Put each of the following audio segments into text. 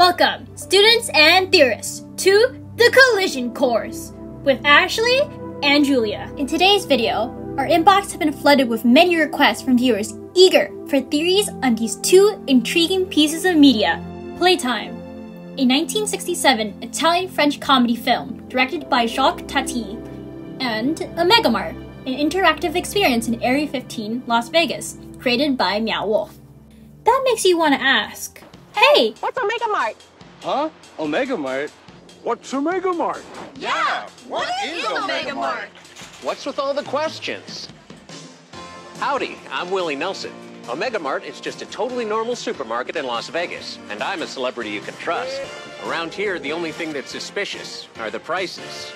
Welcome, students and theorists, to the Collision Course with Ashley and Julia. In today's video, our inbox have been flooded with many requests from viewers eager for theories on these two intriguing pieces of media. Playtime, a 1967 Italian-French comedy film directed by Jacques Tati, and OMEGAMART, an interactive experience in Area 15, Las Vegas, created by Meow Wolf. That makes you want to ask, hey, what's OMEGAMART? Huh? OMEGAMART? What's OMEGAMART? Yeah, what is OMEGAMART? What's with all the questions? Howdy, I'm Willie Nelson. OMEGAMART is just a totally normal supermarket in Las Vegas, and I'm a celebrity you can trust. Around here, the only thing that's suspicious are the prices.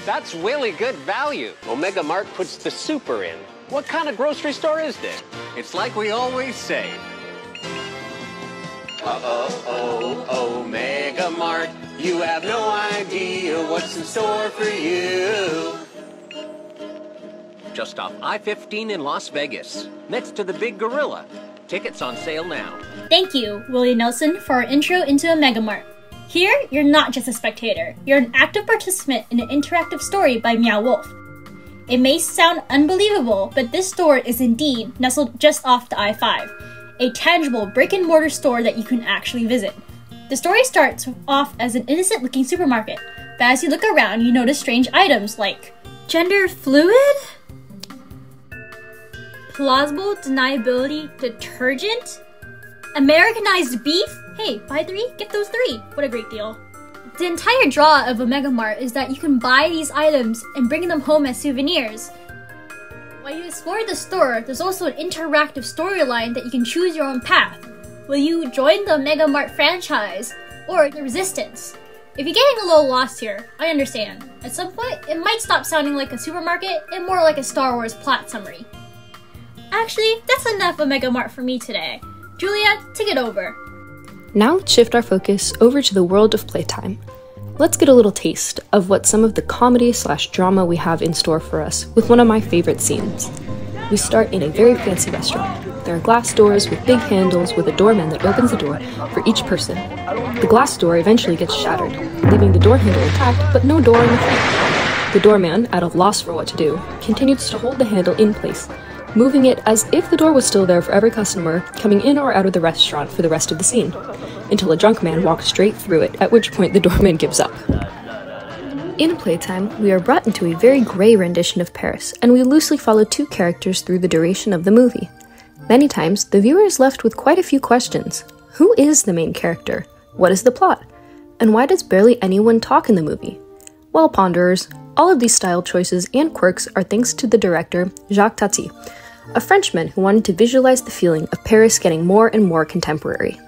That's really good value. OMEGAMART puts the super in. What kind of grocery store is this? It's like we always say. OMEGAMART, you have no idea what's in store for you. Just off I-15 in Las Vegas, next to the Big Gorilla. Tickets on sale now. Thank you, Willie Nelson, for our intro into OMEGAMART. Here, you're not just a spectator, you're an active participant in an interactive story by Meow Wolf. It may sound unbelievable, but this store is indeed nestled just off the I-5, a tangible brick-and-mortar store that you can actually visit. The story starts off as an innocent-looking supermarket, but as you look around, you notice strange items like gender fluid? Plausible deniability detergent? Americanized beef? Hey, buy 3, get those 3. What a great deal. The entire draw of OMEGAMART is that you can buy these items and bring them home as souvenirs. While you explore the store, there's also an interactive storyline that you can choose your own path. Will you join the OMEGAMART franchise or the Resistance? If you're getting a little lost here, I understand. At some point, it might stop sounding like a supermarket and more like a Star Wars plot summary. Actually, that's enough OMEGAMART for me today. Julia, take it over. Now let's shift our focus over to the world of Playtime. Let's get a little taste of what some of the comedy/drama we have in store for us with one of my favorite scenes. We start in a very fancy restaurant. There are glass doors with big handles with a doorman that opens the door for each person. The glass door eventually gets shattered, leaving the door handle intact but no door in the front. The doorman, at a loss for what to do, continues to hold the handle in place, moving it as if the door was still there for every customer coming in or out of the restaurant for the rest of the scene, until a drunk man walks straight through it, at which point the doorman gives up. In Playtime, we are brought into a very grey rendition of Paris, and we loosely follow two characters through the duration of the movie. Many times, the viewer is left with quite a few questions. Who is the main character? What is the plot? And why does barely anyone talk in the movie? Well, ponderers, all of these style choices and quirks are thanks to the director Jacques Tati, a Frenchman who wanted to visualize the feeling of Paris getting more and more contemporary.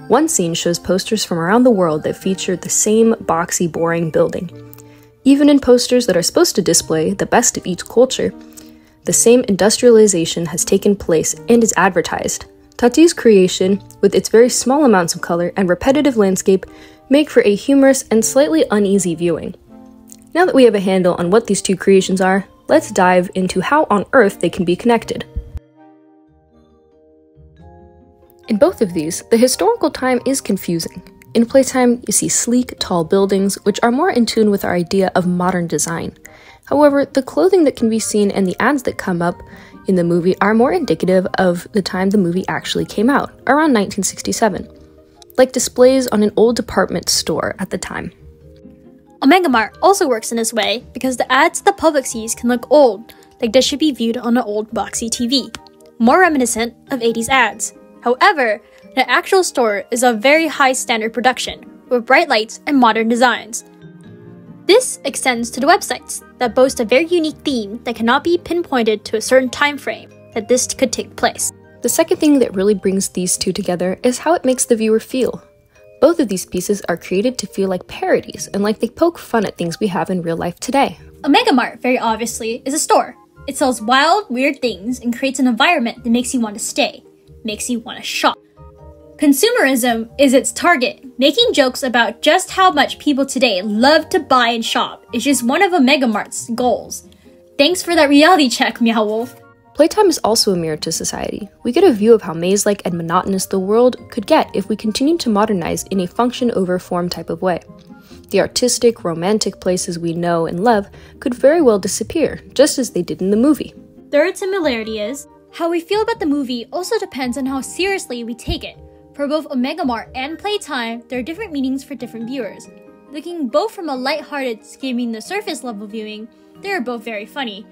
One scene shows posters from around the world that feature the same boxy, boring building. Even in posters that are supposed to display the best of each culture, the same industrialization has taken place and is advertised. Tati's creation, with its very small amounts of color and repetitive landscape, make for a humorous and slightly uneasy viewing. Now that we have a handle on what these two creations are, let's dive into how on earth they can be connected. In both of these, the historical time is confusing. In Playtime, you see sleek, tall buildings, which are more in tune with our idea of modern design. However, the clothing that can be seen and the ads that come up in the movie are more indicative of the time the movie actually came out, around 1967, like displays on an old department store at the time. OMEGAMART also works in this way because the ads the public sees can look old, like they should be viewed on an old boxy TV, more reminiscent of 80s ads. However, the actual store is a very high standard production, with bright lights and modern designs. This extends to the websites that boast a very unique theme that cannot be pinpointed to a certain time frame that this could take place. The second thing that really brings these two together is how it makes the viewer feel. Both of these pieces are created to feel like parodies and like they poke fun at things we have in real life today. OMEGAMART, very obviously, is a store. It sells wild, weird things and creates an environment that makes you want to stay, makes you want to shop. Consumerism is its target. Making jokes about just how much people today love to buy and shop is just one of OMEGAMART's goals. Thanks for that reality check, Meow Wolf. Playtime is also a mirror to society. We get a view of how maze-like and monotonous the world could get if we continue to modernize in a function-over-form type of way. The artistic, romantic places we know and love could very well disappear, just as they did in the movie. Third similarity is, how we feel about the movie also depends on how seriously we take it. For both OMEGAMART and Playtime, there are different meanings for different viewers. Looking both from a lighthearted, skimming the surface level viewing, they are both very funny.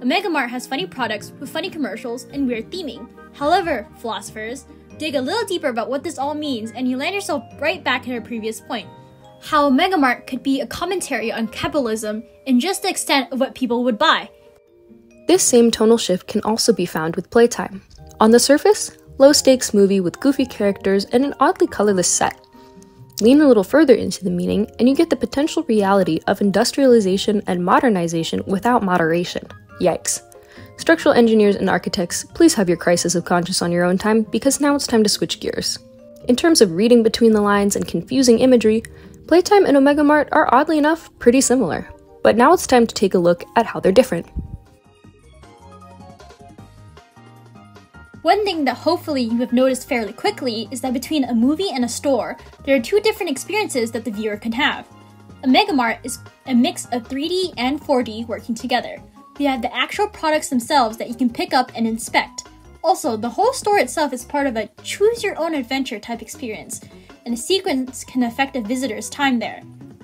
OMEGAMART has funny products with funny commercials and weird theming. However, philosophers, dig a little deeper about what this all means and you land yourself right back at our previous point. How OMEGAMART could be a commentary on capitalism and just the extent of what people would buy. This same tonal shift can also be found with Playtime. On the surface, low-stakes movie with goofy characters and an oddly colorless set. Lean a little further into the meaning and you get the potential reality of industrialization and modernization without moderation. Yikes. Structural engineers and architects, please have your crisis of conscience on your own time because now it's time to switch gears. In terms of reading between the lines and confusing imagery, Playtime and OMEGAMART are oddly enough pretty similar. But now it's time to take a look at how they're different. One thing that hopefully you have noticed fairly quickly is that between a movie and a store, there are two different experiences that the viewer can have. OMEGAMART is a mix of 3D and 4D working together. You have the actual products themselves that you can pick up and inspect. Also, the whole store itself is part of a choose-your-own-adventure type experience, and a sequence can affect a visitor's time there.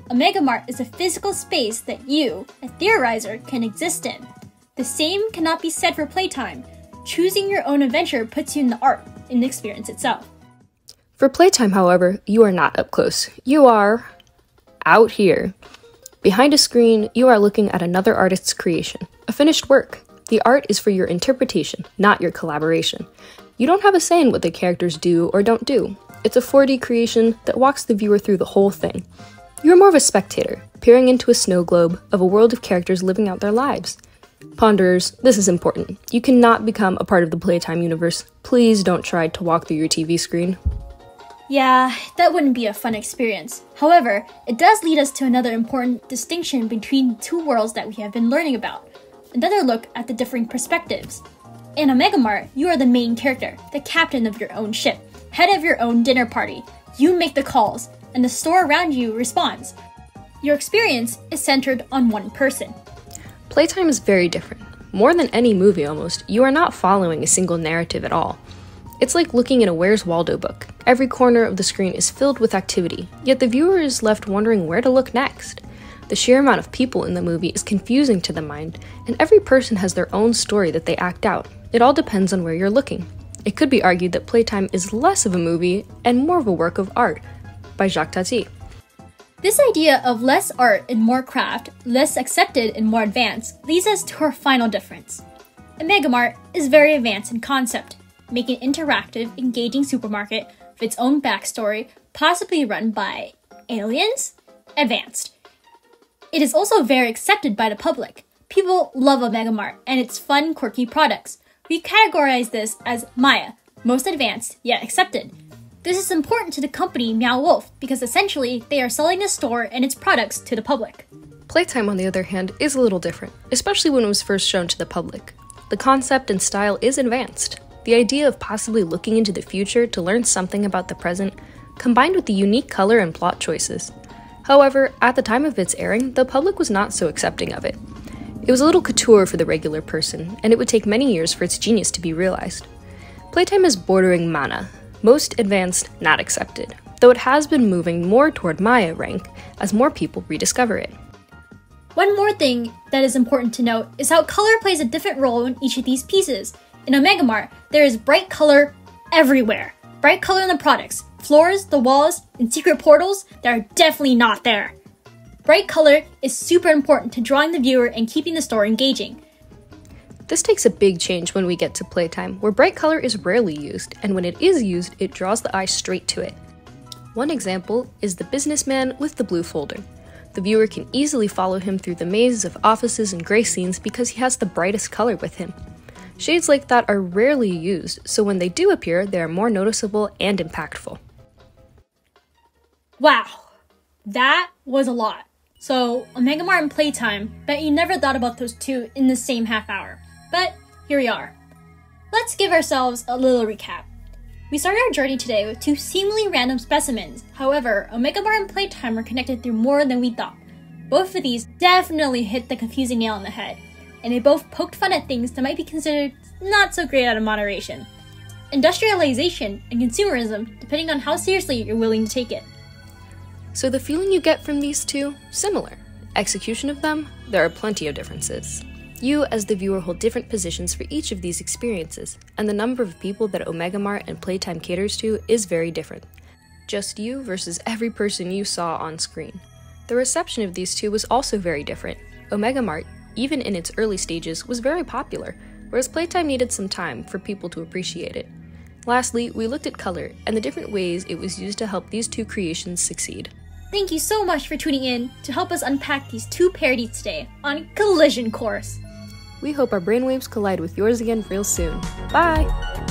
OMEGAMART is a physical space that you, a theorizer, can exist in. The same cannot be said for Playtime. Choosing your own adventure puts you in the art, in the experience itself. For Playtime, however, you are not up close. You are out here. Behind a screen, you are looking at another artist's creation, a finished work. The art is for your interpretation, not your collaboration. You don't have a say in what the characters do or don't do. It's a 4D creation that walks the viewer through the whole thing. You're more of a spectator, peering into a snow globe of a world of characters living out their lives. Ponderers, this is important. You cannot become a part of the Playtime universe. Please don't try to walk through your TV screen. Yeah, that wouldn't be a fun experience. However, it does lead us to another important distinction between the two worlds that we have been learning about. Another look at the differing perspectives. In OMEGAMART, you are the main character, the captain of your own ship, head of your own dinner party. You make the calls, and the store around you responds. Your experience is centered on one person. Playtime is very different. More than any movie almost, you are not following a single narrative at all. It's like looking in a Where's Waldo book. Every corner of the screen is filled with activity, yet the viewer is left wondering where to look next. The sheer amount of people in the movie is confusing to the mind, and every person has their own story that they act out. It all depends on where you're looking. It could be argued that Playtime is less of a movie and more of a work of art, by Jacques Tati. This idea of less art and more craft, less accepted and more advanced, leads us to our final difference. OMEGAMART is very advanced in concept, making an interactive, engaging supermarket with its own backstory, possibly run by aliens? Advanced. It is also very accepted by the public. People love OMEGAMART and its fun, quirky products. We categorize this as Maya, most advanced yet accepted. This is important to the company Meow Wolf because essentially they are selling the store and its products to the public. Playtime, on the other hand, is a little different, especially when it was first shown to the public. The concept and style is advanced. The idea of possibly looking into the future to learn something about the present, combined with the unique color and plot choices. However, at the time of its airing, the public was not so accepting of it. It was a little couture for the regular person, and it would take many years for its genius to be realized. Playtime is bordering Mana, most advanced, not accepted, though it has been moving more toward Maya rank as more people rediscover it. One more thing that is important to note is how color plays a different role in each of these pieces. In OMEGAMART, there is bright color everywhere. Bright color in the products, floors, the walls, and secret portals that are definitely not there. Bright color is super important to drawing the viewer and keeping the story engaging. This takes a big change when we get to Playtime, where bright color is rarely used, and when it is used, it draws the eye straight to it. One example is the businessman with the blue folder. The viewer can easily follow him through the mazes of offices and gray scenes because he has the brightest color with him. Shades like that are rarely used, so when they do appear, they are more noticeable and impactful. Wow, that was a lot. So, OMEGAMART and Playtime, bet you never thought about those two in the same half hour. But here we are. Let's give ourselves a little recap. We started our journey today with two seemingly random specimens. However, OMEGAMART and Playtime are connected through more than we thought. Both of these definitely hit the confusing nail on the head, and they both poked fun at things that might be considered not so great out of moderation. Industrialization and consumerism, depending on how seriously you're willing to take it. So the feeling you get from these two, similar. Execution of them, there are plenty of differences. You, as the viewer, hold different positions for each of these experiences, and the number of people that OMEGAMART and Playtime caters to is very different. Just you versus every person you saw on screen. The reception of these two was also very different. OMEGAMART, even in its early stages, was very popular, whereas Playtime needed some time for people to appreciate it. Lastly, we looked at color and the different ways it was used to help these two creations succeed. Thank you so much for tuning in to help us unpack these two parodies today on Collision Course. We hope our brainwaves collide with yours again real soon. Bye!